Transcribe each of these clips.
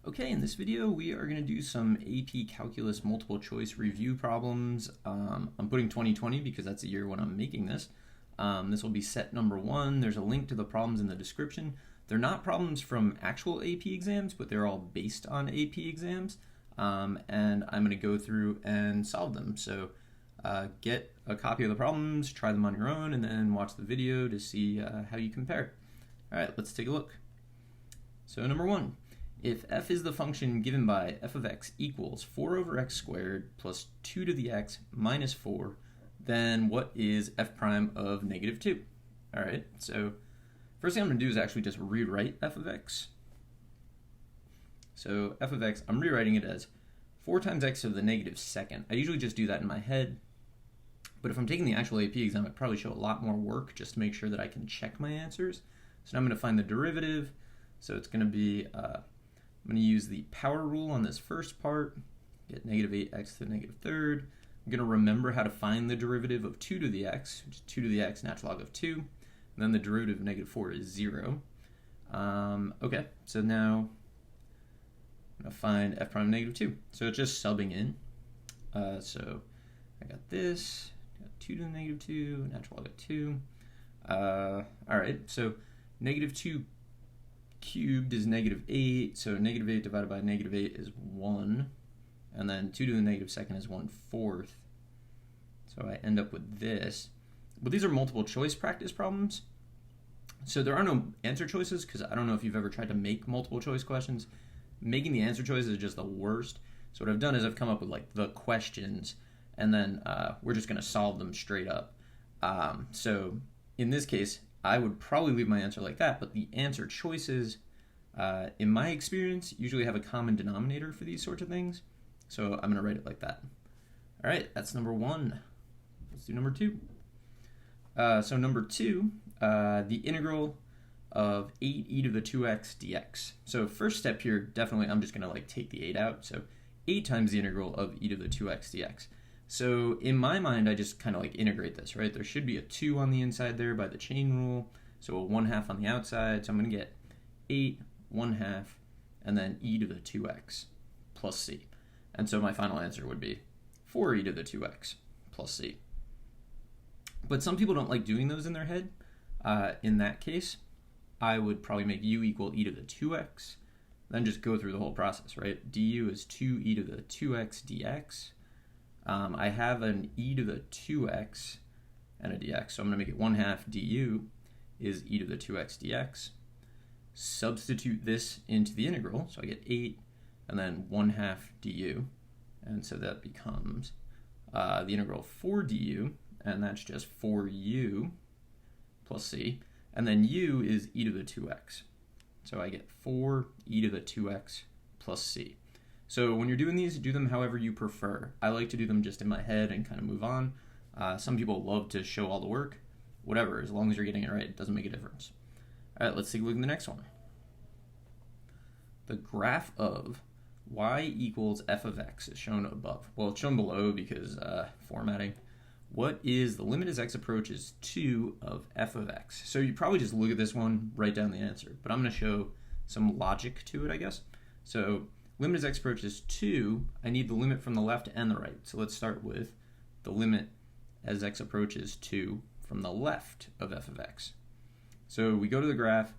Okay, in this video we are going to do some AP Calculus multiple choice review problems. I'm putting 2020 because that's the year when I'm making this. This will be set number 1. There's a link to the problems in the description. They're not problems from actual AP exams, but they're all based on AP exams. And I'm going to go through and solve them. So get a copy of the problems, try them on your own, and then watch the video to see how you compare. All right, let's take a look. So number 1. If f is the function given by f of x equals 4 over x squared plus 2 to the x minus 4, then what is f prime of negative 2? All right, so first thing I'm going to do is actually just rewrite f of x. So f of x, I'm rewriting it as 4 times x to the negative second. I usually just do that in my head, but if I'm taking the actual AP exam, I'd probably show a lot more work just to make sure that I can check my answers. So now I'm going to find the derivative. So it's going to be I'm going to use the power rule on this first part, get negative 8x to the negative third. I'm going to remember how to find the derivative of 2 to the x, which is 2 to the x natural log of 2. And then the derivative of negative 4 is 0. Okay, so now I'm going to find f prime of negative 2. So it's just subbing in. So I got this, got 2 to the negative 2, natural log of 2. All right, so negative 2 cubed is negative 8, so negative 8 divided by negative 8 is 1, and then 2 to the negative second is 1/4. So I end up with this. But these are multiple choice practice problems, so there are no answer choices because I don't know if you've ever tried to make multiple choice questions. Making the answer choices is just the worst. So what I've done is I've come up with like the questions, and then we're just going to solve them straight up. So in this case, I would probably leave my answer like that, but the answer choices, in my experience, usually have a common denominator for these sorts of things. So I'm going to write it like that. All right, that's number 1. Let's do number 2. So number 2, the integral of 8e to the 2x dx. So first step here, definitely I'm just going to like take the 8 out. So 8 times the integral of e to the 2x dx. So in my mind, I just kind of like integrate this, right? There should be a 2 on the inside there by the chain rule, so a 1/2 on the outside. So I'm going to get 8 1/2 and then e to the 2x plus c. And so my final answer would be 4e to the 2x plus c. But some people don't like doing those in their head. In that case, I would probably make u equal e to the 2x, then just go through the whole process, right? du is 2e to the 2x dx. I have an e to the 2x and a dx, so I'm going to make it 1/2 du is e to the 2x dx. Substitute this into the integral, so I get 8 and then 1/2 du, and so that becomes the integral of 4 du, and that's just 4u plus c, and then u is e to the 2x. So I get 4e to the 2x plus c. So when you're doing these, do them however you prefer. I like to do them just in my head and kind of move on. Some people love to show all the work. Whatever, as long as you're getting it right, it doesn't make a difference. All right, let's take a look at the next one. The graph of y equals f of x is shown above. Well, it's shown below because formatting. What is the limit as x approaches 2 of f of x? So you probably just look at this one, write down the answer. But I'm going to show some logic to it, I guess. So limit as x approaches 2, I need the limit from the left and the right. So let's start with the limit as x approaches 2 from the left of f of x. So we go to the graph.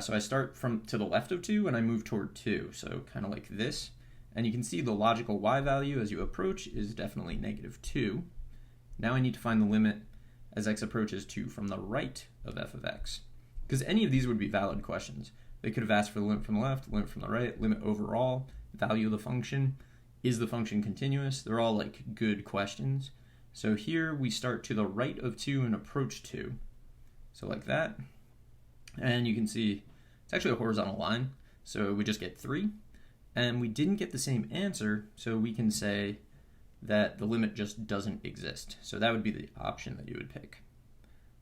So I start from to the left of 2 and I move toward 2. So kind of like this. And you can see the logical y value as you approach is definitely negative 2. Now I need to find the limit as x approaches 2 from the right of f of x. Because any of these would be valid questions. They could have asked for the limit from the left, limit from the right, limit overall, value of the function, is the function continuous? They're all like good questions. So here we start to the right of 2 and approach 2. So like that. And you can see it's actually a horizontal line. So we just get 3. And we didn't get the same answer, so we can say that the limit just doesn't exist. So that would be the option that you would pick.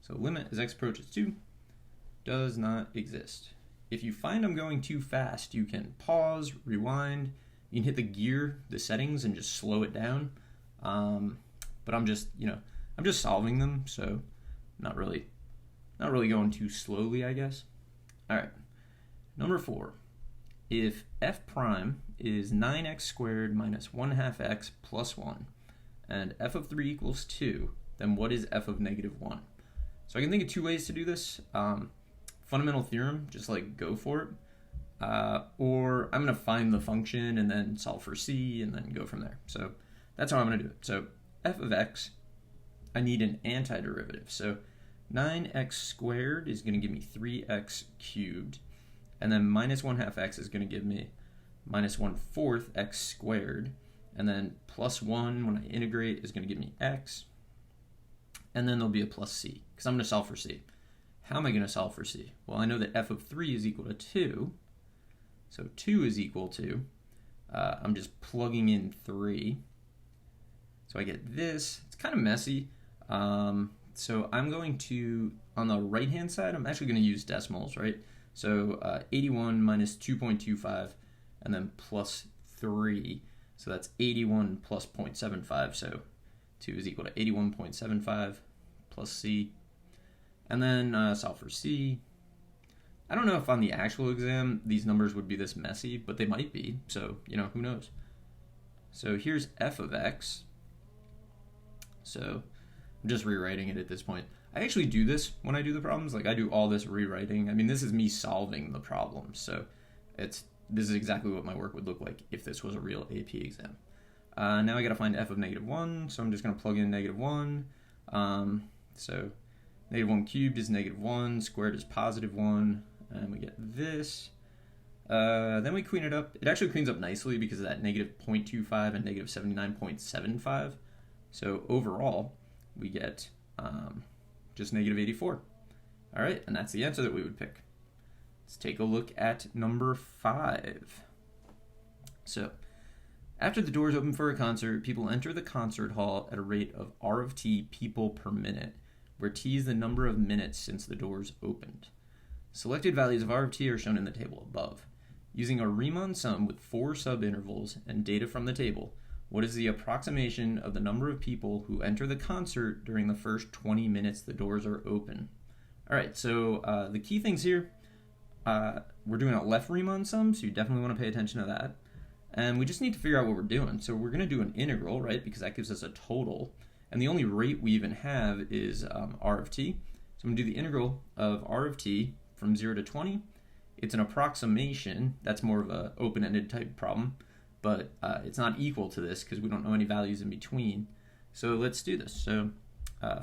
So limit as x approaches 2 does not exist. If you find I'm going too fast, you can pause, rewind. You can hit the gear, the settings, and just slow it down. But I'm just solving them, so not really going too slowly, I guess. All right, number 4. if f prime is 9x squared minus 1/2 x plus 1, and f of 3 equals 2, then what is f of negative 1? So I can think of two ways to do this. Fundamental theorem, just like go for it. Or I'm going to find the function and then solve for c and then go from there. So that's how I'm going to do it. So f of x, I need an antiderivative. So 9x squared is going to give me 3x cubed. And then minus 1/2 x is going to give me minus 1/4 x squared. And then plus 1 when I integrate is going to give me x. And then there'll be a plus c, because I'm going to solve for c. How am I going to solve for c? Well, I know that f of 3 is equal to 2. So 2 is equal to, I'm just plugging in 3. So I get this. It's kind of messy. So I'm going to, on the right-hand side, I'm actually going to use decimals, right? So 81 minus 2.25, and then plus 3. So that's 81 plus 0.75. So 2 is equal to 81.75 plus c. And then solve for c. I don't know if on the actual exam these numbers would be this messy, but they might be. So, who knows? So here's f of x. So I'm just rewriting it at this point. I actually do this when I do the problems. Like, I do all this rewriting. I mean, this is me solving the problem. So this is exactly what my work would look like if this was a real AP exam. Now I got to find f of negative 1. So I'm just going to plug in negative 1. So negative 1 cubed is negative 1. Squared is positive 1. And we get this. Then we clean it up. It actually cleans up nicely because of that negative 0.25 and negative 79.75. So overall, we get just negative 84. All right, and that's the answer that we would pick. Let's take a look at number 5. So after the doors open for a concert, people enter the concert hall at a rate of r of t people per minute, where t is the number of minutes since the doors opened. Selected values of r of t are shown in the table above. Using a Riemann sum with 4 subintervals and data from the table, what is the approximation of the number of people who enter the concert during the first 20 minutes the doors are open? All right, so the key things here, we're doing a left Riemann sum, so you definitely want to pay attention to that. And we just need to figure out what we're doing. So we're going to do an integral, right, because that gives us a total. And the only rate we even have is r of t. So I'm going to do the integral of r of t from 0 to 20. It's an approximation. That's more of an open-ended type problem, but it's not equal to this because we don't know any values in between. So let's do this. So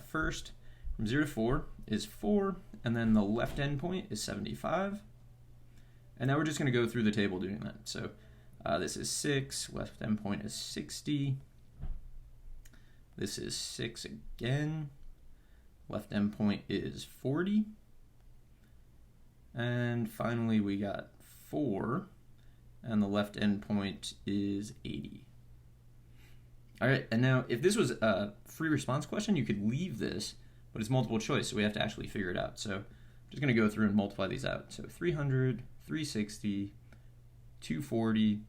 first, from 0 to 4 is 4, and then the left endpoint is 75. And now we're just going to go through the table doing that. So this is 6, left endpoint is 60. This is 6 again. Left endpoint is 40. And finally we got 4, and the left endpoint is 80. All right, and now if this was a free response question, you could leave this, but it's multiple choice, so we have to actually figure it out. So I'm just going to go through and multiply these out. So 300, 360, 240,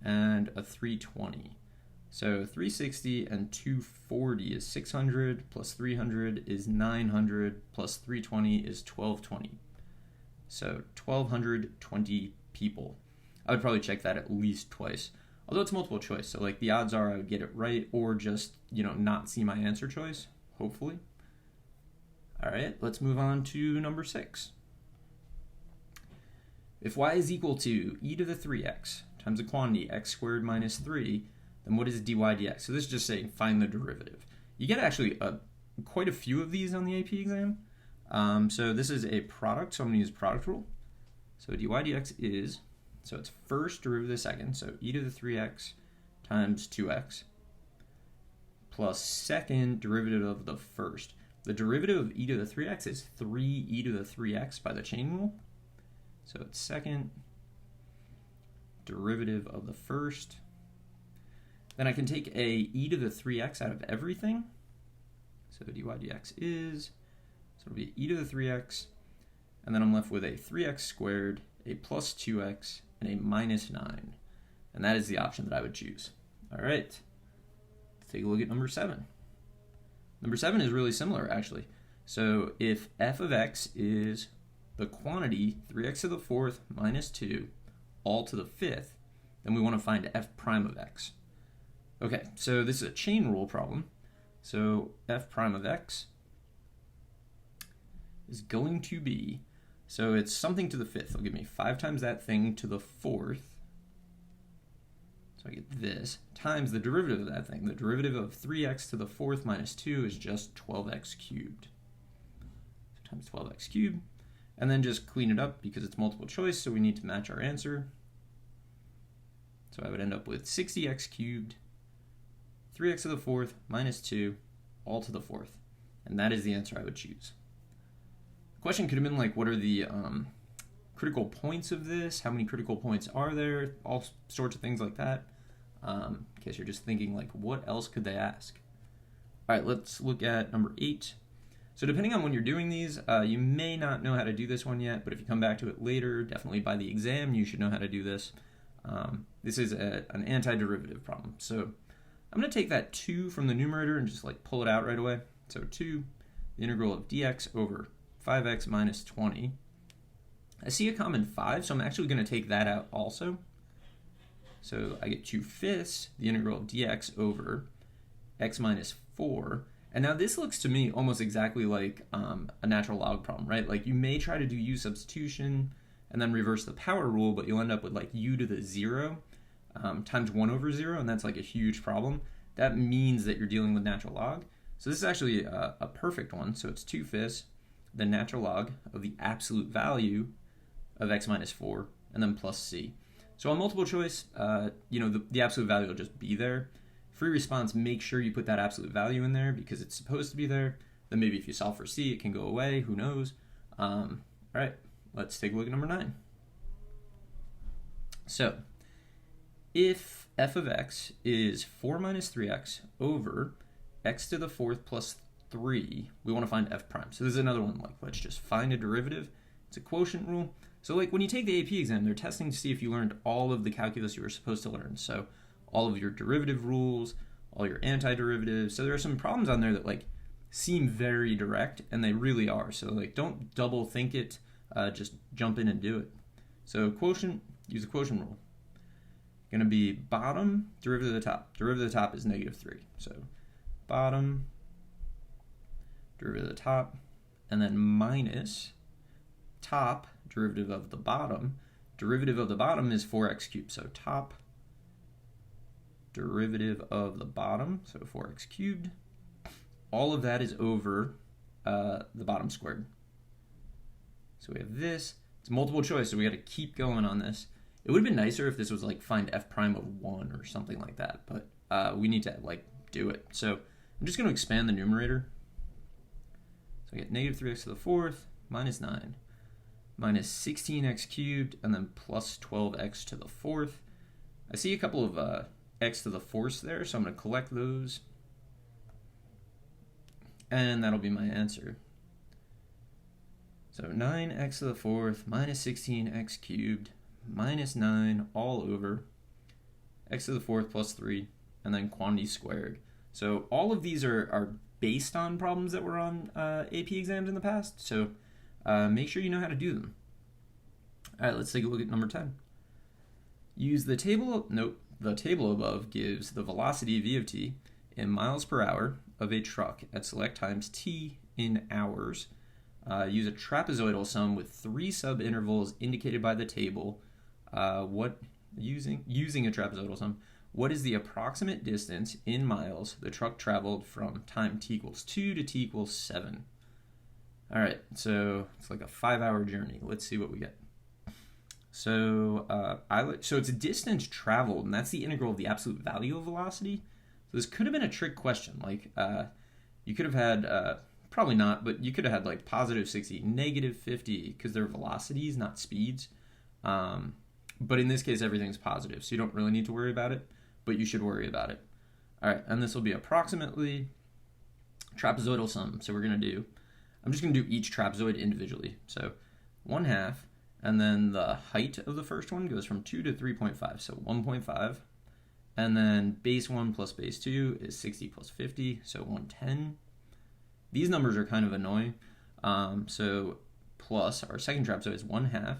and a 320. So 360 and 240 is 600, plus 300 is 900, plus 320 is 1220. So 1,220 people. I would probably check that at least twice. Although it's multiple choice, so like the odds are I would get it right or just, not see my answer choice, hopefully. All right, let's move on to number 6. If y is equal to e to the 3x times the quantity x squared minus 3, then what is dy dx? So this is just saying find the derivative. You get actually quite a few of these on the AP exam. So this is a product, so I'm going to use product rule. So dy dx is, so it's first derivative of the second, so e to the 3x times 2x, plus second derivative of the first. The derivative of e to the 3x is 3e to the 3x by the chain rule. So it's second derivative of the first. Then I can take a e to the 3x out of everything. So dy dx is, so it'll be e to the 3x, and then I'm left with a 3x squared, a plus 2x, and a minus 9. And that is the option that I would choose. All right, let's take a look at number 7. Number 7 is really similar, actually. So if f of x is the quantity 3x to the 4th minus 2, all to the fifth, then we want to find f prime of x. Okay, so this is a chain rule problem. So f prime of x is going to be, so it's something to the fifth. It'll give me 5 times that thing to the fourth. So I get this, times the derivative of that thing. The derivative of 3x to the fourth minus 2 is just 12x cubed. So times 12x cubed. And then just clean it up because it's multiple choice, so we need to match our answer. So I would end up with 60x cubed, 3x to the fourth minus 2, all to the fourth. And that is the answer I would choose. The question could have been like, what are the critical points of this? How many critical points are there? All sorts of things like that. In case you're just thinking like, what else could they ask? All right, let's look at number 8. So depending on when you're doing these, you may not know how to do this one yet, but if you come back to it later, definitely by the exam, you should know how to do this. This is an antiderivative problem. So I'm going to take that 2 from the numerator and just like pull it out right away. So 2, the integral of dx over 5x minus 20. I see a common 5, so I'm actually going to take that out also. So I get 2/5, the integral of dx over x minus 4. And now this looks to me almost exactly like a natural log problem, right? Like you may try to do u substitution and then reverse the power rule, but you'll end up with like u to the 0 times 1 over 0, and that's like a huge problem. That means that you're dealing with natural log. So this is actually a perfect one. So it's 2/5, the natural log of the absolute value of x minus 4, and then plus c. So on multiple choice, the absolute value will just be there. Free response, make sure you put that absolute value in there because it's supposed to be there. Then maybe if you solve for c, it can go away. Who knows? All right, let's take a look at number 9. So if f of x is 4 minus 3x over x to the fourth plus 3, we want to find f prime. So this is another one, like let's just find a derivative. It's a quotient rule. So like when you take the AP exam, they're testing to see if you learned all of the calculus you were supposed to learn. So all of your derivative rules, all your antiderivatives. So there are some problems on there that like seem very direct, and they really are. So like don't double think it, just jump in and do it. So quotient, use the quotient rule. Gonna be bottom, derivative of the top. Derivative of the top is -3. So bottom, derivative of the top, and then minus top, derivative of the bottom. Derivative of the bottom is 4x cubed. So top, derivative of the bottom, so 4x cubed. All of that is over the bottom squared. So we have this. It's multiple choice, so we got to keep going on this. It would have been nicer if this was like find f prime of 1 or something like that, but we need to like do it. So I'm just going to expand the numerator. So I get -3x to the fourth minus 9 minus 16x cubed and then plus 12x to the fourth. I see a couple of x to the fourth there, so I'm going to collect those. And that'll be my answer. So 9x to the fourth minus 16x cubed minus 9 all over x to the fourth plus 3 and then quantity squared. So all of these are based on problems that were on AP exams in the past, so make sure you know how to do them. All right, let's take a look at number 10. Use the table, the table above gives the velocity v of t in miles per hour of a truck at select times t in hours. Use a trapezoidal sum with 3 subintervals indicated by the table. Using a trapezoidal sum, what is the approximate distance in miles the truck traveled from time t equals 2 to t equals 7? All right, so it's like a 5-hour journey. Let's see what we get. So so it's a distance traveled, and that's the integral of the absolute value of velocity. So this could have been a trick question. Like you could have had, probably not, but you could have had like positive 60, negative 50, because they're velocities, not speeds. But in this case, everything's positive, so you don't really need to worry about it, but you should worry about it. All right, and this will be approximately trapezoidal sum. So I'm just going to do each trapezoid individually. So 1/2, and then the height of the first one goes from 2 to 3.5, so 1.5. And then base 1 plus base 2 is 60 plus 50, so 110. These numbers are kind of annoying. So plus our second trapezoid is 1/2.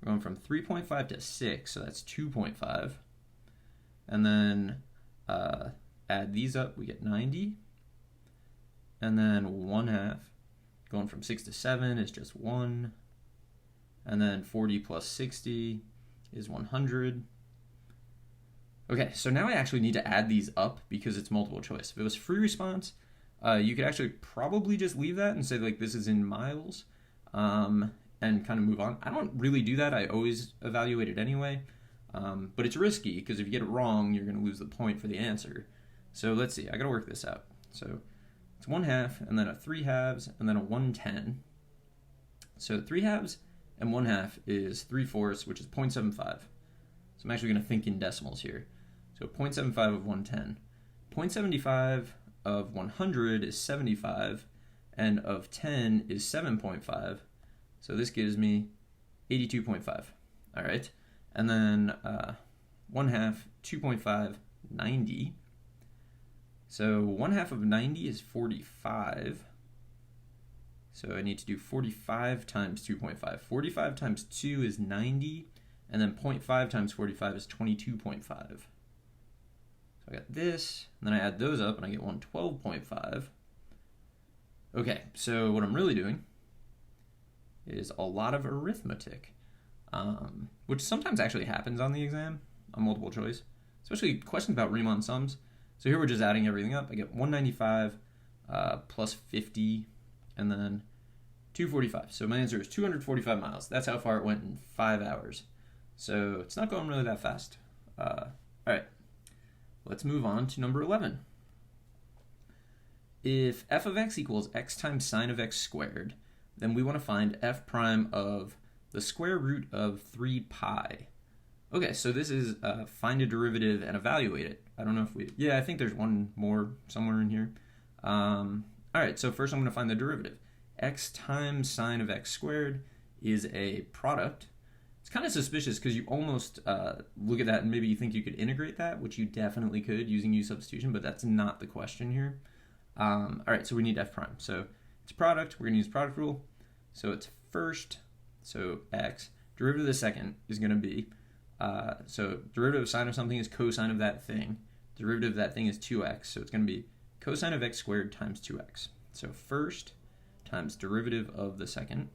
We're going from 3.5 to 6, so that's 2.5. And then add these up, we get 90. And then 1/2. Going from 6 to 7 is just 1. And then 40 plus 60 is 100. Okay, so now I actually need to add these up because it's multiple choice. If it was free response, you could actually probably just leave that and say, like, this is in miles, and kind of move on. I don't really do that. I always evaluate it anyway, but it's risky because if you get it wrong, you're going to lose the point for the answer. So let's see. I got to work this out. So it's 1/2, and then a 3/2, and then a 1/10. So 3/2 and 1/2 is 3/4, which is 0.75. So I'm actually going to think in decimals here. So 0.75 of 110. 0.75 of 100 is 75, and of 10 is 7.5. So this gives me 82.5. All right. And then 1/2, 2.5, 90. So 1/2 of 90 is 45. So I need to do 45 times 2.5. 45 times 2 is 90. And then 0.5 times 45 is 22.5. So I got this, and then I add those up, and I get 112.5. Okay, so what I'm really doing is a lot of arithmetic, which sometimes actually happens on the exam, on multiple choice, especially questions about Riemann sums. So here we're just adding everything up. I get 195 plus 50, and then 245. So my answer is 245 miles. That's how far it went in 5 hours. So it's not going really that fast. All right, let's move on to number 11. If f of x equals x times sine of x squared, then we want to find f prime of the square root of 3 pi. Okay, so this is find a derivative and evaluate it. I don't know if yeah, I think there's one more somewhere in here. All right, so first I'm going to find the derivative. X times sine of x squared is a product. It's kind of suspicious because you almost look at that and maybe you think you could integrate that, which you definitely could using u substitution, but that's not the question here. All right, so we need f prime. So it's product. We're going to use product rule. So it's first, so x. Derivative of the second is going to be, so derivative of sine of something is cosine of that thing. Derivative of that thing is 2x, so it's going to be cosine of x squared times 2x. So first times derivative of the second.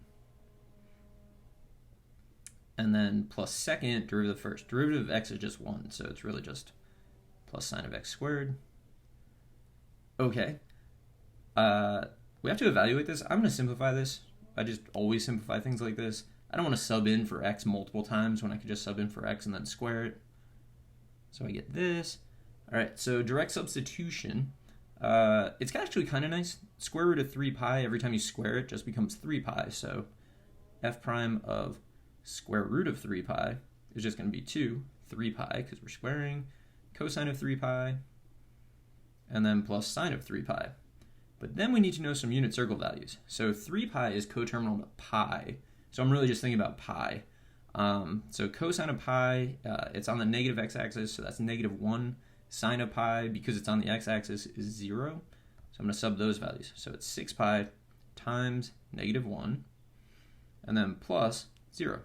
And then plus second, derivative of first. Derivative of x is just 1, so it's really just plus sine of x squared. Okay. We have to evaluate this. I'm going to simplify this. I just always simplify things like this. I don't want to sub in for x multiple times when I could just sub in for x and then square it. So I get this. All right, so direct substitution. It's actually kind of nice. Square root of 3 pi, every time you square it, just becomes 3 pi. So f prime of square root of 3 pi is just going to be 3 pi, because we're squaring, cosine of 3 pi, and then plus sine of 3 pi. But then we need to know some unit circle values. So 3 pi is coterminal to pi, so I'm really just thinking about pi. So cosine of pi, it's on the negative x-axis, so that's -1. Sine of pi, because it's on the x-axis, is 0. So I'm going to sub those values. So it's 6 pi times -1, and then plus 0.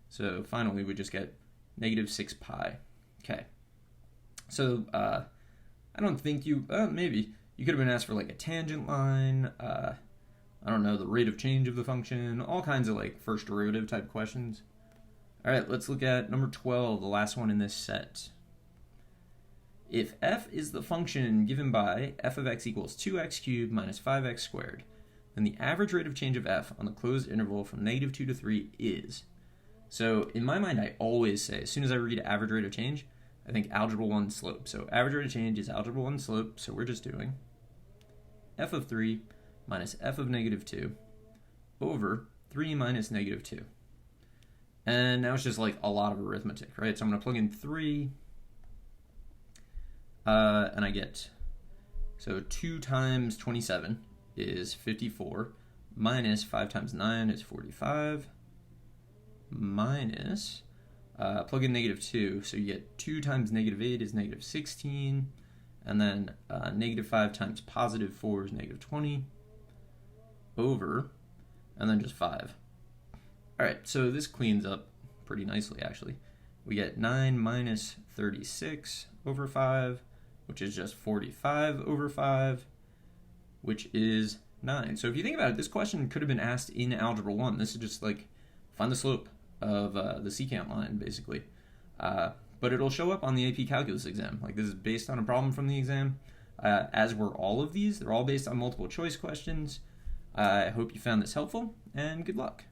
So finally, we just get -6 pi. Okay. So I don't think maybe you could have been asked for like a tangent line. I don't know, the rate of change of the function, all kinds of like first derivative type questions. All right, let's look at number 12, the last one in this set. If f is the function given by f of x equals 2x cubed minus 5x squared, then the average rate of change of f on the closed interval from -2 to 3 is. So in my mind, I always say, as soon as I read average rate of change, I think algebra 1 slope. So average rate of change is algebra 1 slope, so we're just doing f of 3 minus f of -2 over 3 minus -2. And now it's just like a lot of arithmetic, right? So I'm going to plug in 3, and I get, so 2 times 27 is 54, minus 5 times 9 is 45, minus, plug in -2, so you get 2 times -8 is -16, and then -5 times +4 is -20, over, and then just 5. All right, so this cleans up pretty nicely, actually. We get 9 minus 36 over 5, which is just 45 over 5, which is 9. So if you think about it, this question could have been asked in Algebra 1. This is just like, find the slope of the secant line, basically. But it'll show up on the AP Calculus exam. Like, this is based on a problem from the exam. As were all of these. They're all based on multiple choice questions. I hope you found this helpful, and good luck.